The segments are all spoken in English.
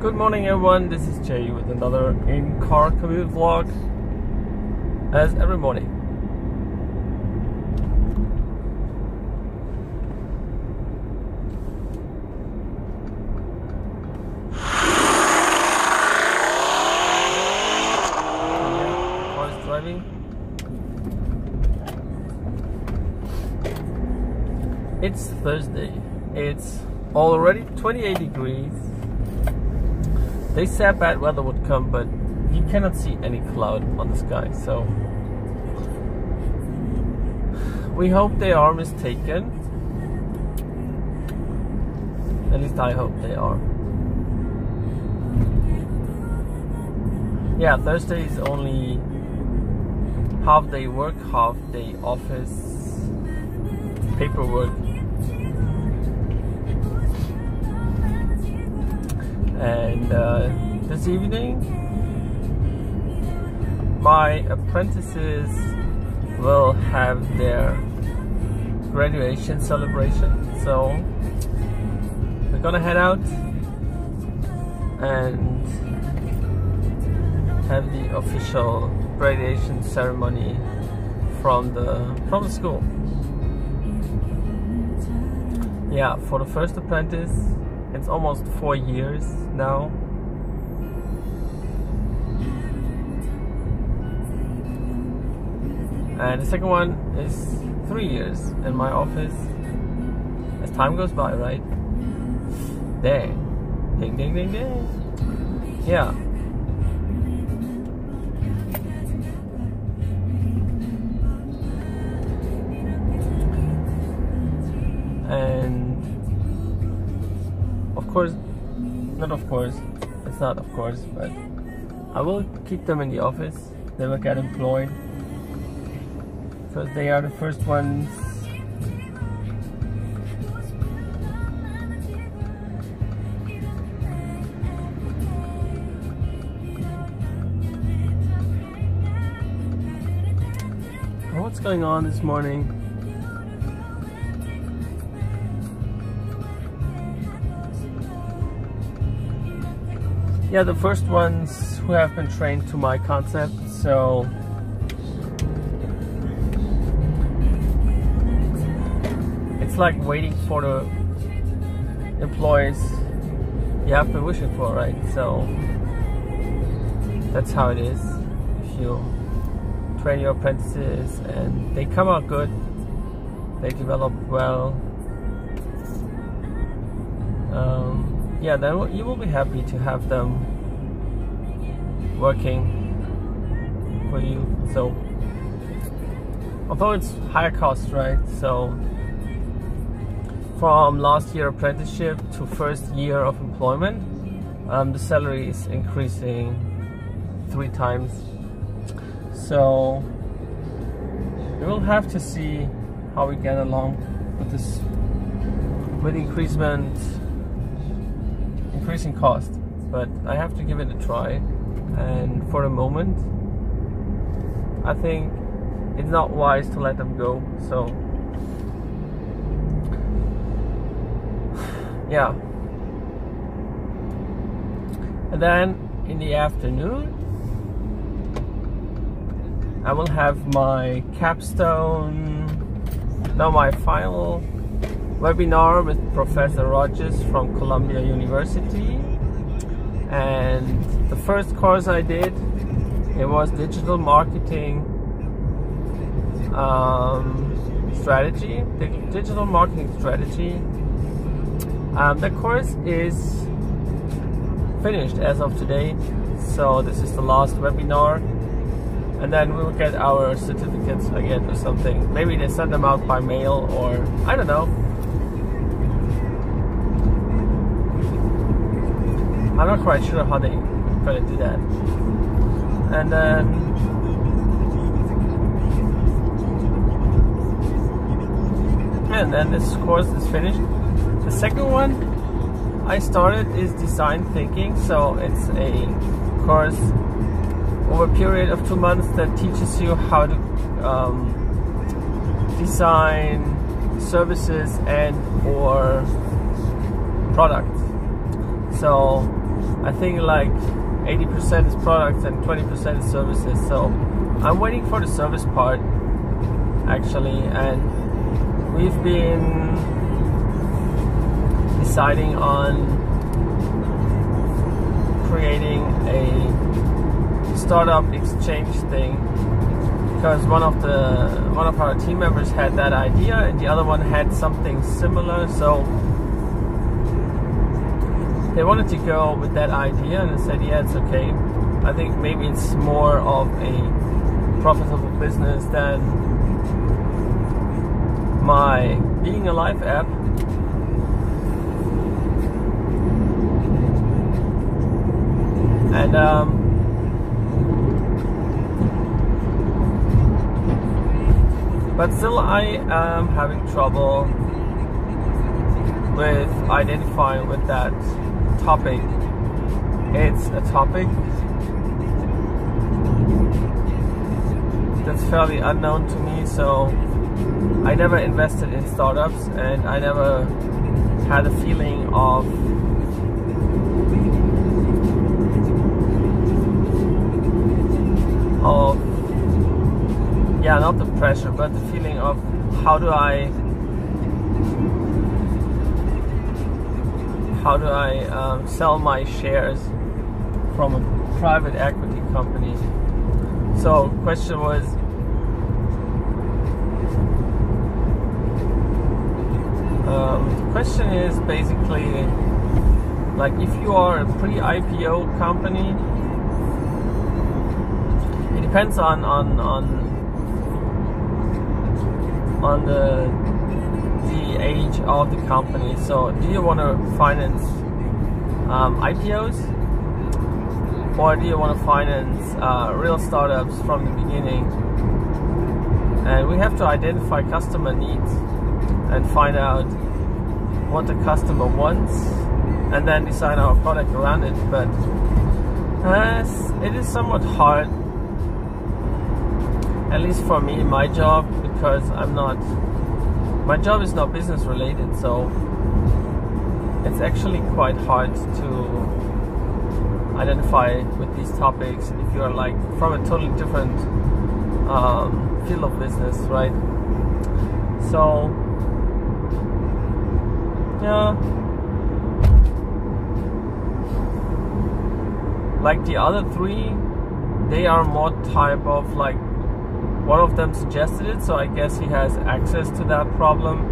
Good morning everyone, this is Jay with another in-car commute vlog, as every morning. Car is driving. It's Thursday, it's already 28 degrees. They said bad weather would come, but you cannot see any cloud on the sky, so we hope they are mistaken. At least I hope they are. Yeah, Thursday is only half day work, half day office paperwork. And this evening, my apprentices will have their graduation celebration. So we're gonna head out and have the official graduation ceremony from the school. Yeah, for the first apprentice, it's almost 4 years now. And the second one is 3 years in my office. As time goes by, right? Dang. Ding, ding, ding, ding. Yeah. And of course, it's not of course, but I will keep them in the office. They will get employed because they are the first ones what's going on this morning? Yeah, the first ones who have been trained to my concept, so it's like waiting for the employees you have been wishing for, right? So that's how it is. If you train your apprentices and they come out good, they develop well, yeah, then you will be happy to have them working for you. So, although it's higher cost, right? So, from last year apprenticeship to first year of employment, the salary is increasing 3 times. So, we will have to see how we get along with this, with increasing cost, but I have to give it a try. And for the moment, I think it's not wise to let them go. So yeah, and then in the afternoon I will have my my final webinar with Professor Rogers from Columbia University. And the first course I did, it was digital marketing strategy. Digital marketing strategy. The course is finished as of today, so this is the last webinar. And then we will get our certificates again or something. Maybe they send them out by mail, or I don't know. I'm not quite sure how they're gonna do that. And then this course is finished. The second one I started is design thinking, so it's a course over a period of 2 months that teaches you how to design services and or products. So I think like 80% is products and 20% is services. So I'm waiting for the service part actually, and we've been deciding on creating a startup exchange thing, because one of our team members had that idea and the other one had something similar, so they wanted to go with that idea, and I said, yeah, it's okay. I think maybe it's more of a profitable business than my Being Alive app. And but still I am having trouble with identifying with that topic. It's a topic that's fairly unknown to me, so I never invested in startups and I never had a feeling of yeah, not the pressure, but the feeling of how do I sell my shares from a private equity company. So question was, the question is basically like, if you are a pre-IPO company, it depends on the age of the company. So do you want to finance IPOs, or do you want to finance real startups from the beginning? And we have to identify customer needs and find out what the customer wants and then design our product around it. But it is somewhat hard, at least for me, my job, because my job is not business related, so it's actually quite hard to identify with these topics if you're like from a totally different field of business, right? So yeah, like the other three, they are more type of like, one of them suggested it, so I guess he has access to that problem,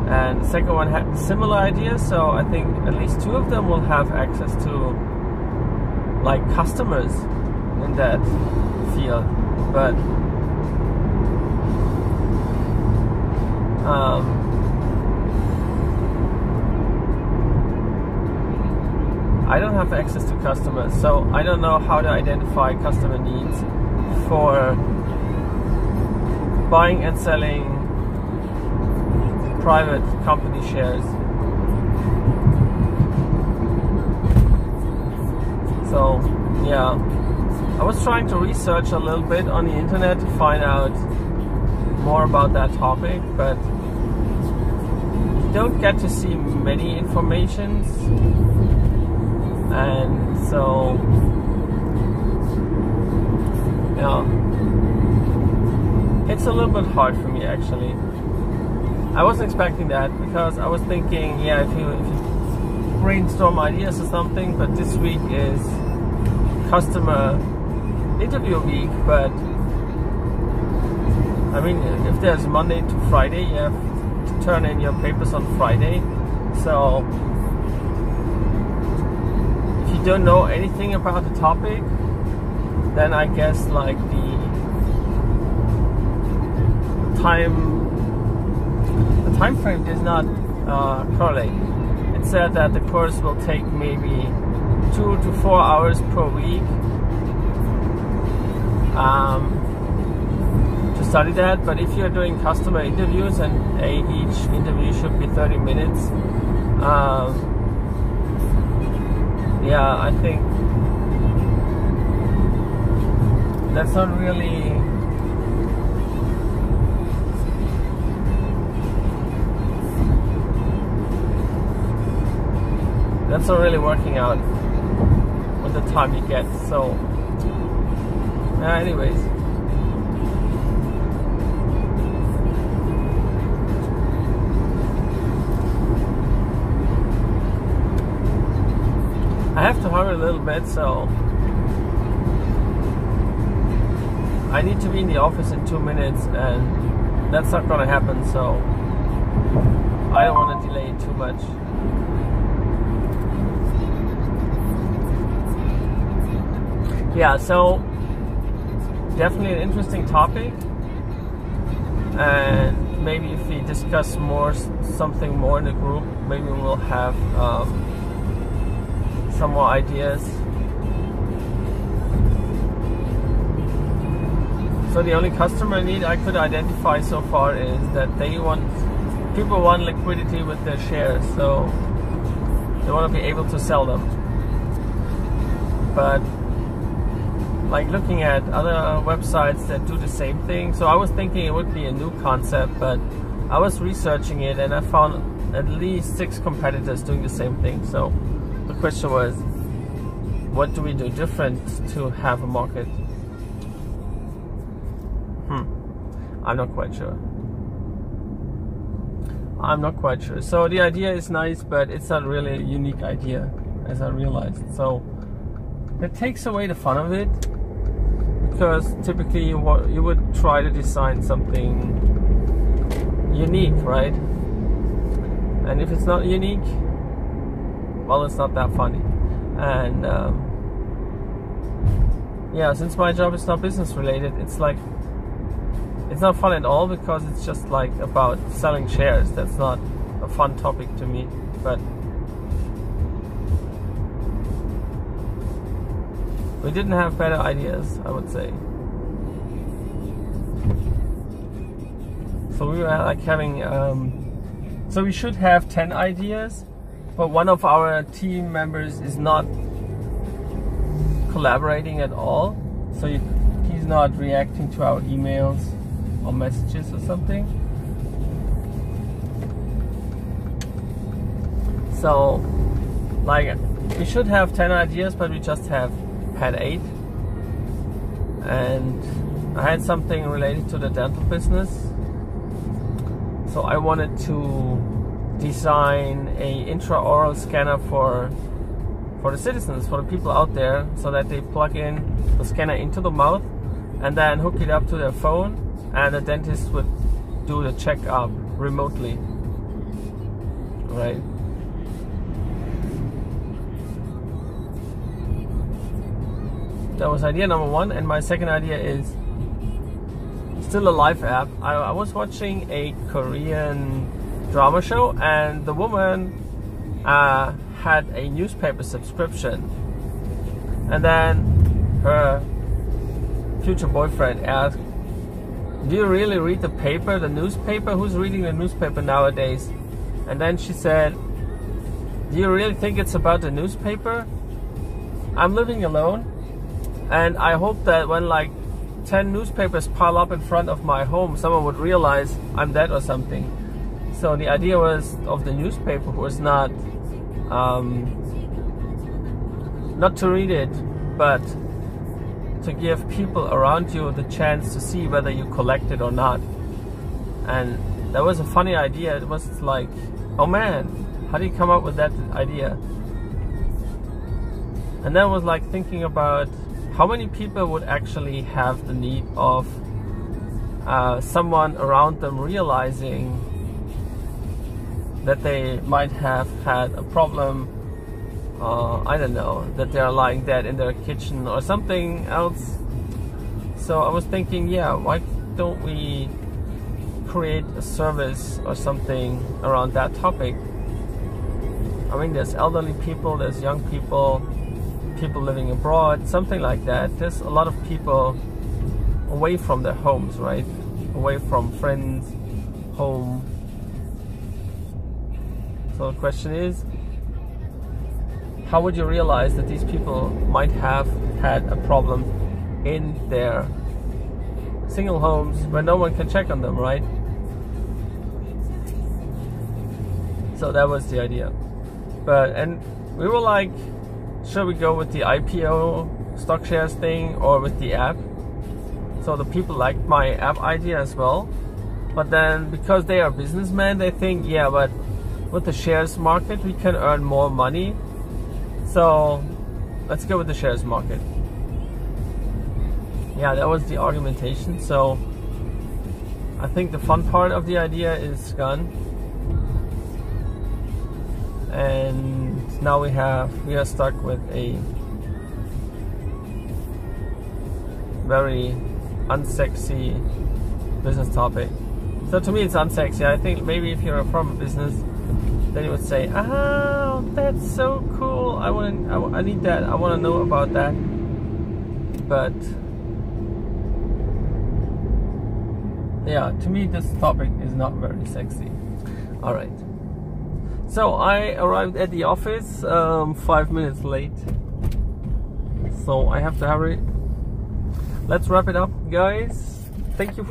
and the second one had similar ideas, so I think at least two of them will have access to like customers in that field. But I don't have access to customers, so I don't know how to identify customer needs for buying and selling private company shares. So yeah, I was trying to research a little bit on the internet to find out more about that topic, but you don't get to see many informations, and so yeah, it's a little bit hard for me actually. I wasn't expecting that, because I was thinking, yeah, if you brainstorm ideas or something, but this week is customer interview week. But I mean, if there's Monday to Friday, you have to turn in your papers on Friday. So if you don't know anything about the topic, then I guess like the time frame does not correlate. It said that the course will take maybe 2 to 4 hours per week to study that. But if you're doing customer interviews, and each interview should be 30 minutes, yeah, I think that's not really working out with the time you get. So anyways, I have to hurry a little bit, so I need to be in the office in 2 minutes, and that's not gonna happen, so I don't want to delay too much. Yeah, so definitely an interesting topic, and maybe if we discuss something more in the group, maybe we'll have some more ideas. So the only customer need I could identify so far is that people want liquidity with their shares, so they want to be able to sell them. But like looking at other websites that do the same thing, so I was thinking it would be a new concept, but I was researching it and I found at least 6 competitors doing the same thing. So the question was, what do we do different to have a market? I'm not quite sure. So the idea is nice, but it's not really a unique idea, as I realized. So it takes away the fun of it, because typically you would try to design something unique, right? And if it's not unique, well, it's not that funny. And yeah, since my job is not business related, it's not fun at all, because it's just like about selling shares. That's not a fun topic to me. But we didn't have better ideas, I would say. So we were like having so we should have 10 ideas, but one of our team members is not collaborating at all, so he's not reacting to our emails or messages or something. So like we should have 10 ideas, but we just had 8. And I had something related to the dental business, so I wanted to design a intraoral scanner for the citizens, for the people out there, so that they plug in the scanner into the mouth and then hook it up to their phone, and the dentist would do the checkup remotely, right? That was idea number 1, and my second idea is still a live app. I was watching a Korean drama show, and the woman had a newspaper subscription, and then her future boyfriend asked, "Do you really read the paper, the newspaper? Who's reading the newspaper nowadays?" And then she said, "Do you really think it's about the newspaper? I'm living alone, and I hope that when like 10 newspapers pile up in front of my home, someone would realize I'm dead or something." So the idea was of the newspaper was not to read it, but to give people around you the chance to see whether you collect it or not. And that was a funny idea. It was like, oh man, how do you come up with that idea? And then I was like thinking about how many people would actually have the need of someone around them realizing that they might have had a problem, I don't know, that they're lying dead in their kitchen or something else. So I was thinking, yeah, why don't we create a service or something around that topic? I mean, there's elderly people, there's young people, people living abroad, something like that. There's a lot of people away from their homes, right? Away from friends, home. So the question is, how would you realize that these people might have had a problem in their single homes where no one can check on them, right? So that was the idea. And we were like, should we go with the IPO stock shares thing or with the app? So the people liked my app idea as well. But then because they are businessmen, they think, yeah, but with the shares market, we can earn more money. So let's go with the shares market. Yeah, that was the argumentation. So I think the fun part of the idea is gone. And now we are stuck with a very unsexy business topic. So to me it's unsexy. I think maybe if you're from a business, then you would say, oh, that's so cool, I need that, I want to know about that. But yeah, to me this topic is not very sexy. Alright, so I arrived at the office 5 minutes late, so I have to hurry. Let's wrap it up, guys. Thank you